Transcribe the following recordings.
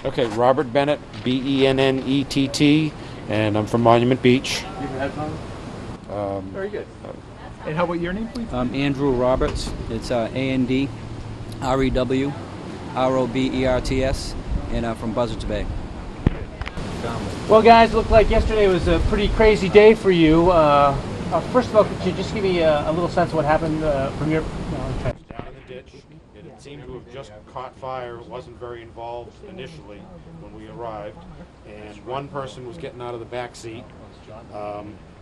Okay, Robert Bennett, Bennett, and I'm from Monument Beach. You have headphones? Very good. And how about your name, please? Andrew Roberts. It's AndReWRoberts, and I'm from Buzzards Bay. Well, guys, it looked like yesterday was a pretty crazy day for you. First of all, could you just give me a little sense of what happened from your... Down in the ditch. It seemed to have just caught fire. It wasn't very involved initially when we arrived. And one person was getting out of the back seat.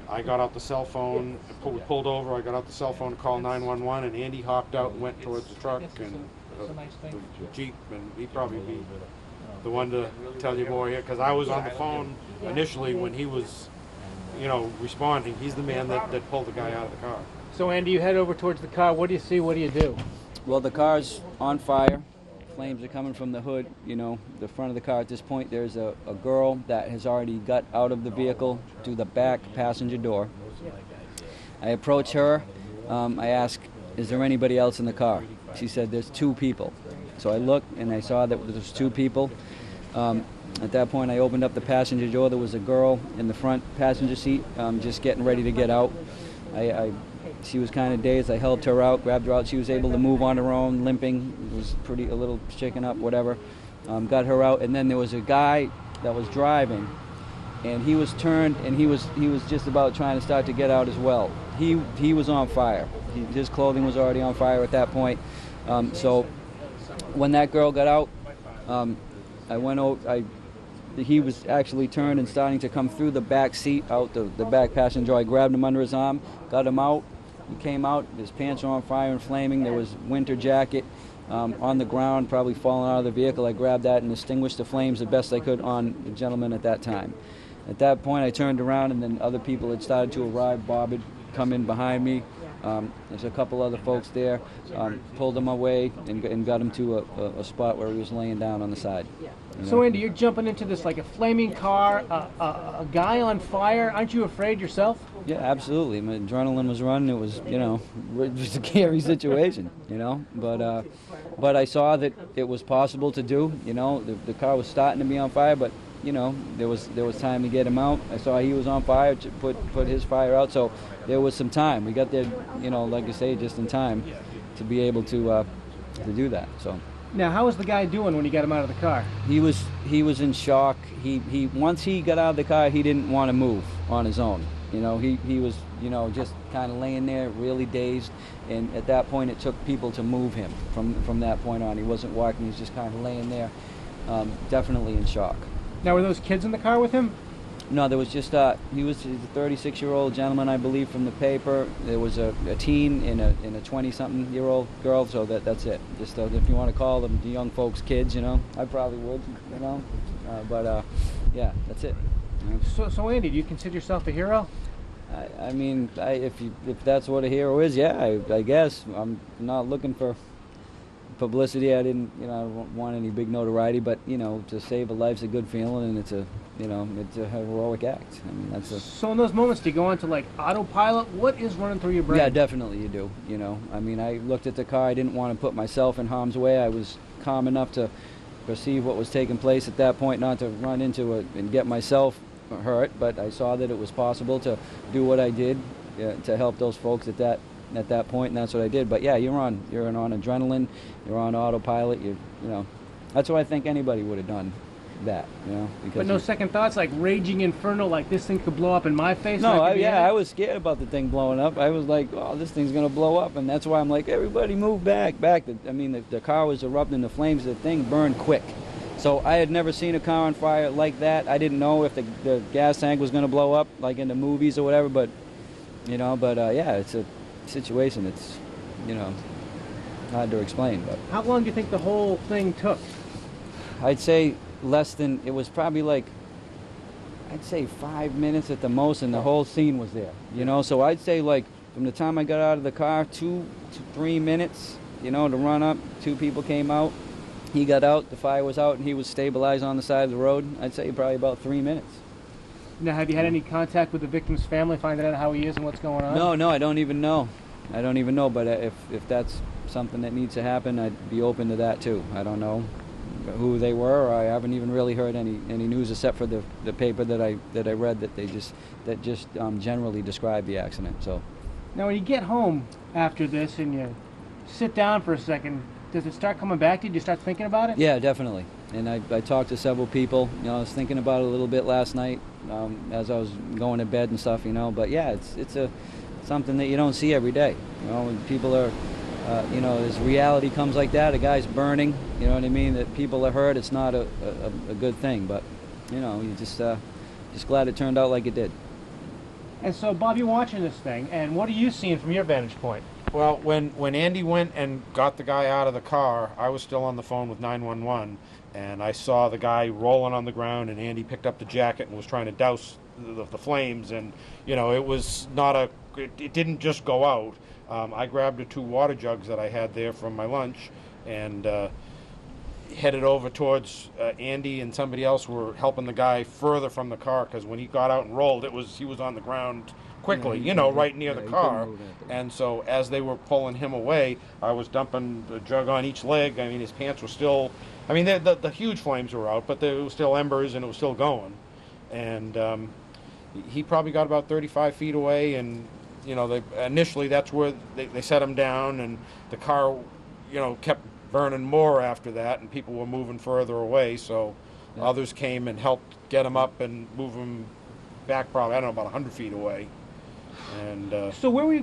I got out the cell phone, we pulled over, I got out the cell phone to call 911, and Andy hopped out and went towards the truck and the Jeep, and he'd probably be the one to tell you more here, because I was on the phone initially when he was, responding. He's the man that pulled the guy out of the car. So, Andy, you head over towards the car. What do you see? What do you do? Well, the car's on fire. Flames are coming from the hood, the front of the car. At this point, there's a girl that has already got out of the vehicle to the back passenger door. I approach her. I ask, is there anybody else in the car? She said, there's two people. So I looked, and I saw that there's two people. At that point, I opened up the passenger door. There was a girl in the front passenger seat just getting ready to get out. She was kind of dazed. I helped her out, grabbed her out. She was able to move on her own, limping. Was a little shaken up, whatever. Got her out, and then there was a guy that was driving, and he was turned, and he was just about trying to start to get out as well. He was on fire. His clothing was already on fire at that point. So when that girl got out, I went over. He was actually turned and starting to come through the back seat, out the back passenger. I grabbed him under his arm, got him out. He came out, his pants were on fire and flaming. There was winter jacket on the ground, probably falling out of the vehicle. I grabbed that and extinguished the flames the best I could on the gentleman at that time. At that point, I turned around, and then other people had started to arrive. Bob had come in behind me. There's a couple other folks there. Pulled him away and got him to a spot where he was laying down on the side. So, Andy, you're jumping into this like a flaming car, a guy on fire. Aren't you afraid yourself? Yeah, absolutely. My adrenaline was running. It was, it was a scary situation, But I saw that it was possible to do. The car was starting to be on fire, but there was time to get him out. I saw he was on fire, to put his fire out. So there was some time. We got there, like I say, just in time to be able to do that. So. Now, how was the guy doing when you got him out of the car? He was in shock. He once he got out of the car, he didn't want to move on his own. He was just kind of laying there, really dazed. And at that point, it took people to move him. From that point on, he wasn't walking. He was just kind of laying there, definitely in shock. Now, were those kids in the car with him? No, there was just he was a 36-year-old gentleman, I believe, from the paper. There was a teen and a 20-something-year-old girl. So that's it. Just if you want to call them the young folks kids, I probably would, But yeah, that's it. So Andy, do you consider yourself a hero? I mean, if that's what a hero is, yeah, I guess. I'm not looking for publicity. I don't want any big notoriety, but to save a life's a good feeling, and it's a heroic act. I mean, So in those moments, do you go on to like autopilot? What is running through your brain? Yeah, definitely you do. I mean, I looked at the car. I didn't want to put myself in harm's way. I was calm enough to perceive what was taking place at that point, not to run into it and get myself hurt. But I saw that it was possible to do what I did to help those folks at that point, and that's what I did. But yeah, you're on adrenaline, you're on autopilot. That's what I think anybody would have done. But no second thoughts, like raging inferno, like this thing could blow up in my face? No, I was scared about the thing blowing up. I was like, oh, this thing's gonna blow up, and that's why I'm like, everybody move back. The car was erupting, the flames, the thing burned quick. So I had never seen a car on fire like that. I didn't know if the gas tank was gonna blow up, like in the movies or whatever. But yeah, it's a situation that's hard to explain. But how long do you think the whole thing took? I'd say it was probably like, I'd say 5 minutes at the most, and the whole scene was there, so I'd say like from the time I got out of the car, 2 to 3 minutes, to run up. 2 people came out, he got out, the fire was out, and he was stabilized on the side of the road. I'd say probably about 3 minutes. Now, have you had any contact with the victim's family, finding out how he is and what's going on? No, I don't even know, but if that's something that needs to happen, I'd be open to that too. I don't know. who they were. I haven't even really heard any news except for the paper that I read that just generally described the accident. So Now, when you get home after this and you sit down for a second, does it start coming back to you? Do you start thinking about it? yeah, definitely. And I talked to several people. You know, I was thinking about it a little bit last night as I was going to bed and stuff. You know, but yeah, it's something that you don't see every day. You know, when people are, you know, as reality comes like that, a guy's burning. You know what I mean? That people are hurt. It's not a good thing. But you know, you just glad it turned out like it did. And so, Bob, you're watching this thing, and what are you seeing from your vantage point? Well, when Andy went and got the guy out of the car, I was still on the phone with 911, and I saw the guy rolling on the ground, and Andy picked up the jacket and was trying to douse the flames, and you know, it was not it didn't just go out. I grabbed the 2 water jugs that I had there from my lunch, and headed over towards Andy, and somebody else were helping the guy further from the car, because when he got out and rolled, he was on the ground quickly, you know, right near the car. And so as they were pulling him away, I was dumping the jug on each leg. I mean, his pants were still, I mean, the huge flames were out, but there was still embers and it was still going. And he probably got about 35 feet away, and you know, initially that's where they set him down, and the car, you know, kept burning more after that, and people were moving further away, so others came and helped get him up and move him back, probably, I don't know, about 100 feet away. And So what were you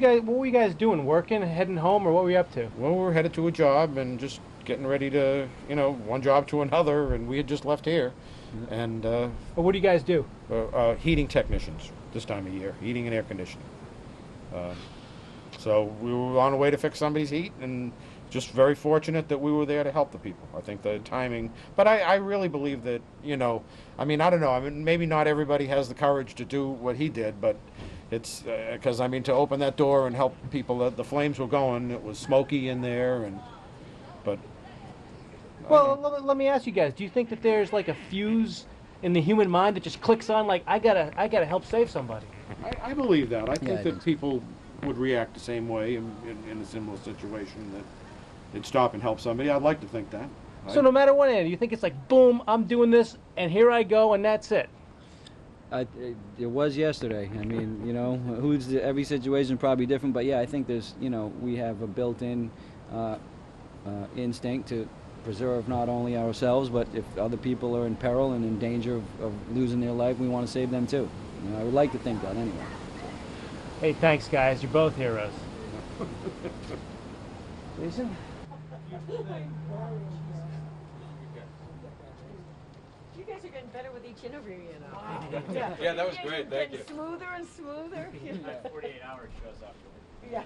guys doing? Working, heading home, or what were you up to? well, we were headed to a job and just getting ready to, you know, one job to another, and we had just left here. And Well, what do you guys do? heating technicians this time of year, heating and air conditioning. So we were on the way to fix somebody's heat, and just very fortunate that we were there to help the people. I think the timing, but I really believe that, you know, I mean, I don't know, I mean, maybe not everybody has the courage to do what he did, but it's, because, I mean, to open that door and help people, the flames were going, it was smoky in there, but... Well, let me ask you guys, do you think that there's like a fuse in the human mind that just clicks on, like, I gotta help save somebody? I believe that. I think I that think so. people would react the same way in a similar situation, that they'd stop and help somebody. I'd like to think that. So no matter what, Andy, you think it's like, boom, I'm doing this, and here I go, and that's it? It was yesterday. I mean, you know, every situation probably different, but yeah, I think there's, you know, we have a built-in instinct to preserve not only ourselves, but if other people are in peril and in danger of losing their life, we want to save them too. You know, I would like to think that anyway. Hey, thanks, guys. You're both heroes. Jason? You guys are getting better with each interview, you know. Yeah, that was great. Thank you. Getting smoother and smoother. 48 hours shows up. Yeah.